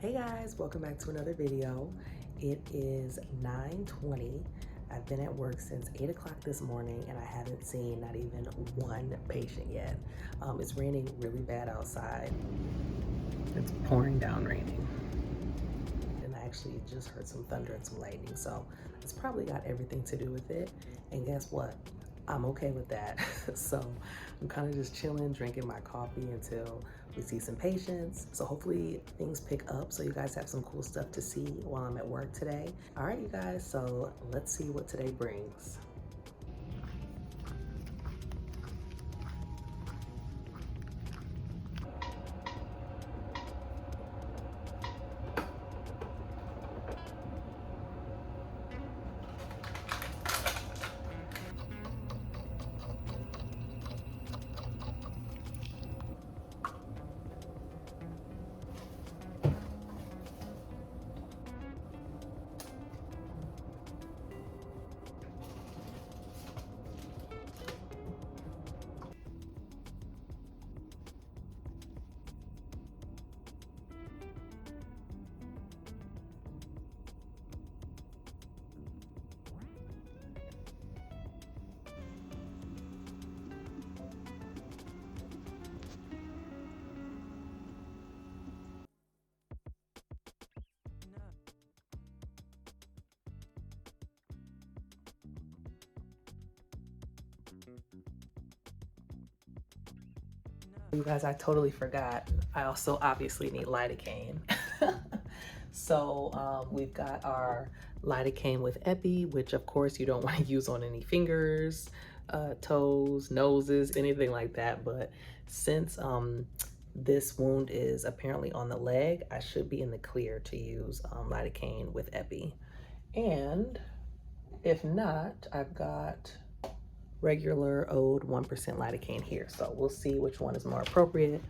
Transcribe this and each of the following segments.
Hey guys, welcome back to another video. It is 9:20. I've been at work since 8 o'clock this morning and I haven't seen not even one patient yet. It's raining really bad outside. It's pouring down raining. And I actually just heard some thunder and some lightning, so it's probably got everything to do with it. And guess what? I'm okay with that. So I'm kind of just chilling, drinking my coffee until we see some patients. So hopefully things pick up so you guys have some cool stuff to see while I'm at work today. All right, you guys, so let's see what today brings. You guys, I totally forgot. I also obviously need lidocaine. So we've got our lidocaine with epi, which of course you don't want to use on any fingers, toes, noses, anything like that. But since this wound is apparently on the leg, I should be in the clear to use lidocaine with epi. And if not, I've got regular old 1% lidocaine here. So we'll see which one is more appropriate.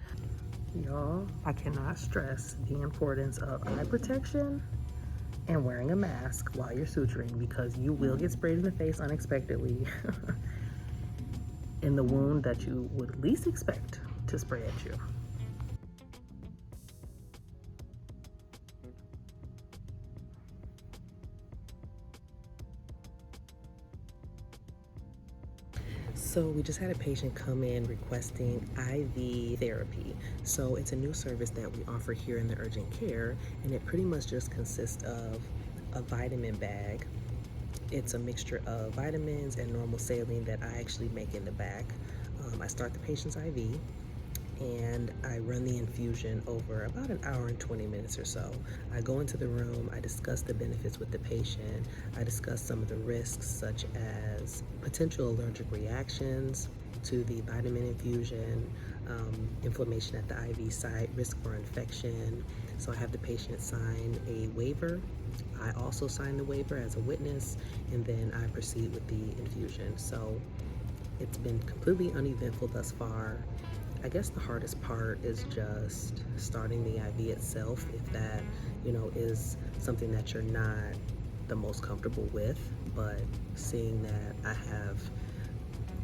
Y'all, I cannot stress the importance of eye protection and wearing a mask while you're suturing, because you will get sprayed in the face unexpectedly in the wound that you would least expect to spray at you. So we just had a patient come in requesting IV therapy. So it's a new service that we offer here in the urgent care, and it pretty much just consists of a vitamin bag. It's a mixture of vitamins and normal saline that I actually make in the back. I start the patient's IV and I run the infusion over about an hour and 20 minutes or so. I go into the room, I discuss the benefits with the patient, I discuss some of the risks such as potential allergic reactions to the vitamin infusion, inflammation at the IV site, risk for infection. So I have the patient sign a waiver. I also sign the waiver as a witness, and then I proceed with the infusion. So it's been completely uneventful thus far. I guess the hardest part is just starting the IV itself, if that, is something that you're not the most comfortable with. But seeing that I have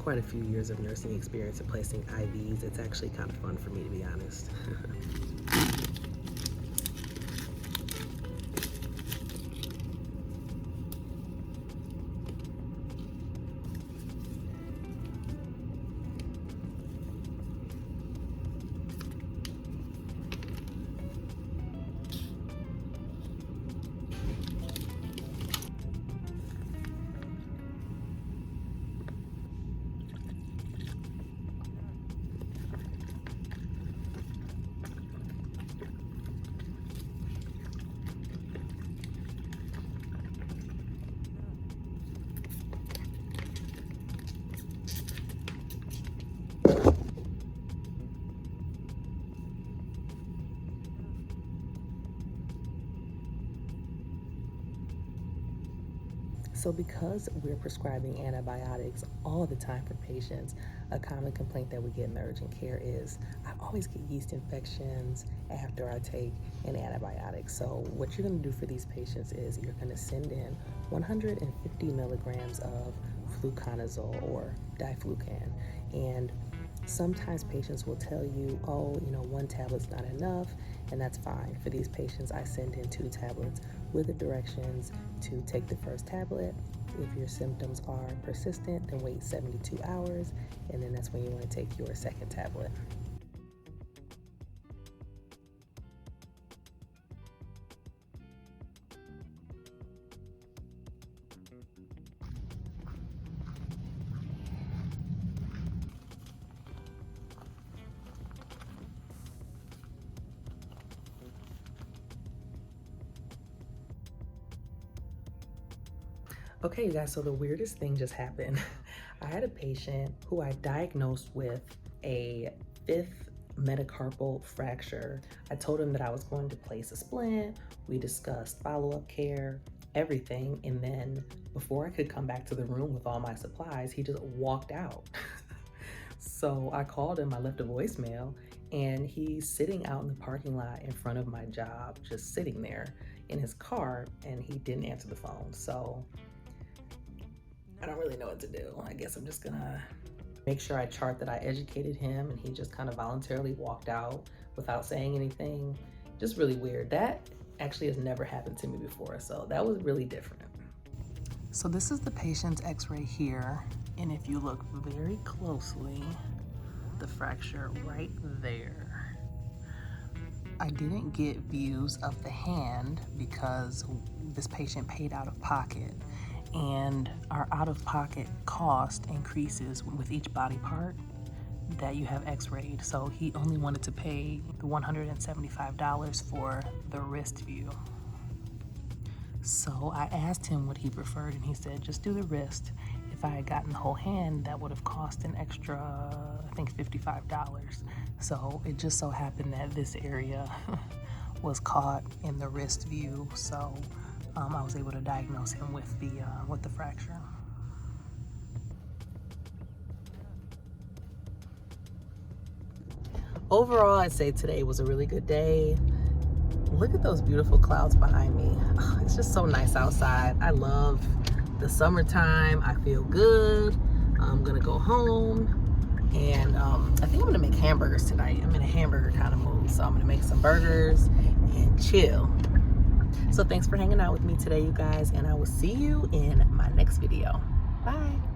quite a few years of nursing experience in placing IVs, it's actually kind of fun for me, to be honest. So because we're prescribing antibiotics all the time for patients, a common complaint that we get in the urgent care is I always get yeast infections after I take an antibiotic. So what you're going to do for these patients is you're going to send in 150 milligrams of fluconazole or diflucan. And Sometimes patients will tell you, oh, one tablet's not enough, and that's fine. For these patients, I send in 2 tablets with the directions to take the first tablet. If your symptoms are persistent, then wait 72 hours, and then that's when you want to take your second tablet. Okay, you guys, so the weirdest thing just happened. I had a patient who I diagnosed with a 5th metacarpal fracture. I told him that I was going to place a splint. We discussed follow-up care, everything, and then before I could come back to the room with all my supplies, he just walked out. So I called him, I left a voicemail, and he's sitting out in the parking lot in front of my job, just sitting there in his car, and he didn't answer the phone. So I don't really know what to do. I guess I'm just gonna make sure I chart that I educated him, and he just kind of voluntarily walked out without saying anything. Just really weird. That actually has never happened to me before, so that was really different. So this is the patient's x-ray here, and if you look very closely, the fracture right there. I didn't get views of the hand because this patient paid out of pocket, and our out-of-pocket cost increases with each body part that you have x-rayed. So he only wanted to pay the $175 for the wrist view. So I asked him what he preferred, and he said, just do the wrist. If I had gotten the whole hand, that would have cost an extra, I think, $55. So it just so happened that this area was caught in the wrist view. So I was able to diagnose him with the fracture. Overall, I'd say today was a really good day. Look at those beautiful clouds behind me. Oh, it's just so nice outside. I love the summertime. I feel good. I'm gonna go home, and I think I'm gonna make hamburgers tonight. I'm in a hamburger kind of mood, so I'm gonna make some burgers and chill. So thanks for hanging out with me today, you guys, and I will see you in my next video. Bye.